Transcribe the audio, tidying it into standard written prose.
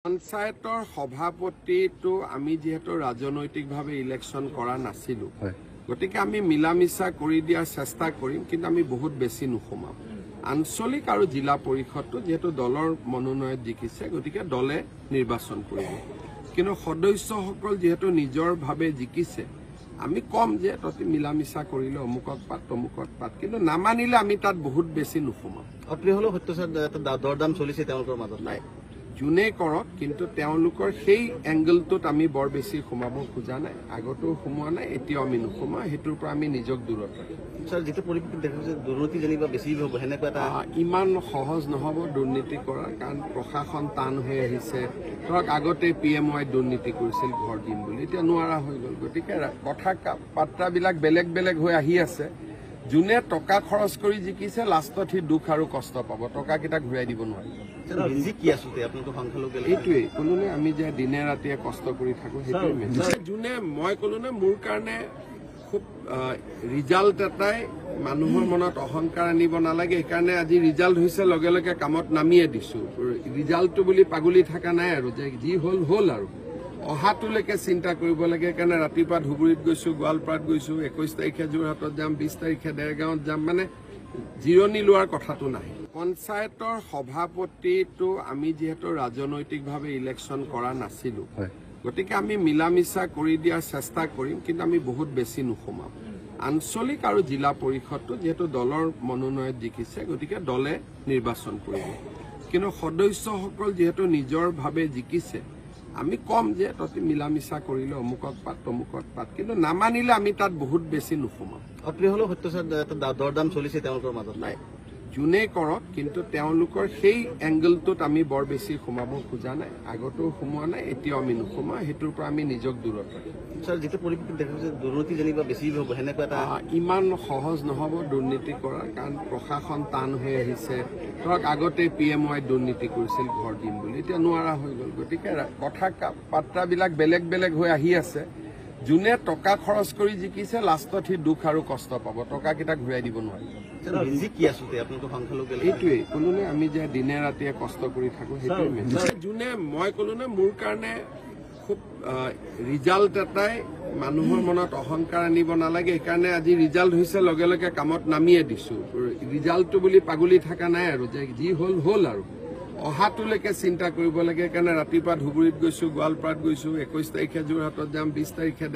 পঞ্চায়তৰ সভাপতিটো আমি যেহেতু ৰাজনৈতিকভাৱে ইলেকশ্যন কৰা নাছিলো গতিকে আমি মিলামিছা কৰি দিয়াৰ চেষ্টা কৰিম কিন্তু আমি বহুত বেছি নুসুমাম আঞ্চলিক আৰু জিলা পৰিষদটো যেহেতু দলৰ মনোনয়ন জিকিছে গতিকে দলে নিৰ্বাচন কৰিব কিন্তু সদস্যসকল যেহেতু নিজৰ ভাৱে জিকিছে আমি কম যে ততি মিলামিছা কৰিলে অমুকত পাত কিন্তু নামানিলে আমি তাত বহুত বেছি নুসুমাম আপুনি হলো সত্যসাৰ দৰদাম চলিছে তেওঁলোকৰ মাজত নাই জুনে কৰক কিন্তু তেওঁলোকৰ সেই এংগলটোত আমি বৰ বেছি সোমাব খোজা নাই আগতো সোমোৱা নাই এতিয়াও আমি নুসুমা হেতুৰ পৰা আমি নিজক দূৰত ৰাখিম স্যাৰ যেটো পৰিস্থিতি দেখাছে দুৰ্নীতি যেনিবা বেছি হ'ব হেনেকুৱা এটা ইমান সহজ নহব দুৰ্নীতি কৰা কাৰণ প্ৰশাসন টান হৈ আহিছে ধৰক আগতে পিএমৱাই দুৰ্নীতি কৰিছিল ঘৰ দিম বুলি এতিয়া নোৱাৰা হৈ গ'ল গতিকে কথা পাত্ৰাবিলাক বেলেগ বেলেগ হৈ আহি আছে জুনে টকা খৰচ কৰি জিকিছে লাষ্টত সি দুখ আৰু কষ্ট পাব টকাকেইটা ঘূৰাই দিব নোৱাৰিব এইটোৱেই ক'লো নে আমি যে দিনে ৰাতিয়ে কষ্ট কৰি থাকো সেইটোৱে জুনে মই ক'লো নে মোৰ কাৰণে খুব ৰিজাল্ট এটাই মানুহৰ মনত অহংকাৰ আনিব নালাগে সেইকাৰণে আজি ৰিজাল্ট হৈছে লগে লগে কামত নামিয়ে দিছো ৰিজাল্টটো বুলি পাগলি থকা নাই আৰু যে যি হ'ল আৰু অহাটোলৈকে চিন্তা কৰিব লাগে সেইকাৰণে ৰাতিপুৱা ধুবুৰীত গৈছো গোৱালপাৰাত গৈছো 21 তাৰিখে যোৰহাটত যাম 20 তাৰিখে দেৰগাঁৱত যাম মানে জিৰণি লোৱাৰ কথাটো নাহে পঞ্চায়তৰ সভাপতিটো আমি যেহেতু ৰাজনৈতিকভাৱে ইলেকশ্যন কৰা নাছিলো গতিকে আমি মিলামিছা কৰি দিয়াৰ চেষ্টা কৰিম কিন্তু আমি বহুত বেছি নুসুমাম আঞ্চলিক আৰু জিলা পৰিষদটো যেহেতু দলৰ মনোনয়ন জিকিছে গতিকে দলে নিৰ্বাচন কৰিব কিন্তু সদস্যসকল যেহেতু নিজৰ ভাৱে জিকিছে আমি কম যে ততি মিলামিছা কৰিলে অমুকত পাত কিন্তু নামানিলে আমি তাত বহুত বেছি নুসুমাম আপুনি হলো সত্যসাৰ দৰদাম চলিছে তেওঁলোকৰ মাজত নাই জুনে কৰক কিন্তু তেওঁলোকৰ সেই এংগলটোত আমি বৰ বেছি সোমাব খোজা নাই আগতো সোমোৱা নাই এতিয়াও আমি নুসুমা হেতুৰ পৰা আমি নিজক দূৰত ৰাখিম স্যাৰ যেটো পৰিস্থিতি দেখাছে দুৰ্নীতি যেনিবা বেছি হ'ব হেনেকুৱা এটা ইমান সহজ নহব দুৰ্নীতি কৰা কাৰণ প্ৰশাসন টান হৈ আহিছে ধৰক আগতে পিএমৱাই দুৰ্নীতি কৰিছিল ঘৰ দিম বুলি এতিয়া নোৱাৰা হৈ গ'ল গতিকে কথা পাত্ৰাবিলাক বেলেগ বেলেগ হৈ আহি আছে জুনে টকা খৰচ কৰি জিকিছে লাষ্টত সি দুখ আৰু কষ্ট পাব টকাকেইটা ঘূৰাই দিব নোৱাৰিব এইটোৱেই ক'লো নে আমি যে দিনে ৰাতিয়ে কষ্ট কৰি থাকো সেইটোৱে জুনে মই ক'লো নে মোৰ কাৰণে খুব ৰিজাল্ট এটাই মানুহৰ মনত অহংকাৰ আনিব নালাগে সেইকাৰণে আজি ৰিজাল্ট হৈছে লগে লগে কামত নামিয়ে দিছো ৰিজাল্টটো বুলি পাগলি থকা নাই আৰু যে যি হ'ল আৰু অহাটোলৈকে চিন্তা কৰিব লাগে সেইকাৰণে ৰাতিপুৱা ধুবুৰীত গৈছো গোৱালপাৰাত গৈছো 21 তাৰিখে যোৰহাটত যাম 20 তাৰিখে